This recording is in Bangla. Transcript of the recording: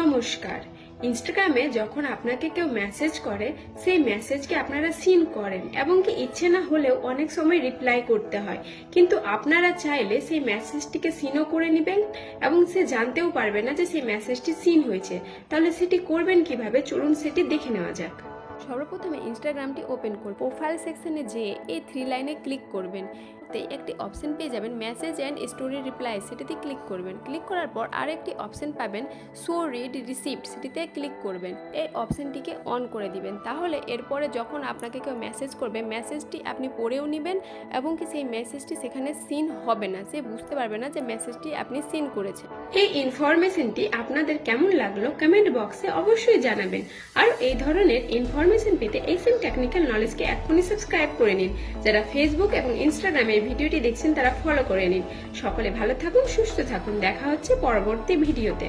নমস্কার। ইনস্টাগ্রামে যখন আপনাকে কেউ মেসেজ করে সেই মেসেজকে আপনারা সিন করেন এবং কি ইচ্ছে না হলেও অনেক সময় রিপ্লাই করতে হয়, কিন্তু আপনারা চাইলে সেই মেসেজটিকে সিনও করে নেবেন এবং সে জানতেও পারবে না যে সেই মেসেজটি সিন হয়েছে। তাহলে সেটি করবেন কিভাবে, চলুন সেটি দেখে নেওয়া যাক। সর্বপ্রথমে ইনস্টাগ্রামটি ওপেন করুন। প্রোফাইল সেকশনে যেয়ে এই 3 লাইনে ক্লিক করবেন। একটি অপশন পেয়ে যাবেন মেসেজ অ্যান্ড স্টোরি রিপ্লাই, সেটিতে ক্লিক করবেন। ক্লিক করার পর আরেকটি অপশন পাবেন শো রিড রিসিপ্ট, সেটিতে ক্লিক করবেন। এই অপশনটিকে অন করে দিবেন। তাহলে এরপরে যখন আপনাকে কেউ মেসেজ করবে মেসেজটি আপনি পড়েও নেবেন এবং কি সেই মেসেজটি সেখানে সিন হবে না, সে বুঝতে পারবে না যে মেসেজটি আপনি সিন করেছেন। এই ইনফরমেশনটি আপনাদের কেমন লাগলো কমেন্ট বক্সে অবশ্যই জানাবেন। আর এই ধরনের ইনফরমেশন পেতে এসএম টেকনিক্যাল নলেজকে এখনই সাবস্ক্রাইব করে নিন। যারা ফেসবুক এবং ইনস্টাগ্রামে ভিডিওটি দেখছেন তারা ফলো করে নিন। সকলে ভালো থাকুন, সুস্থ থাকুন। দেখা হচ্ছে পরবর্তী ভিডিওতে।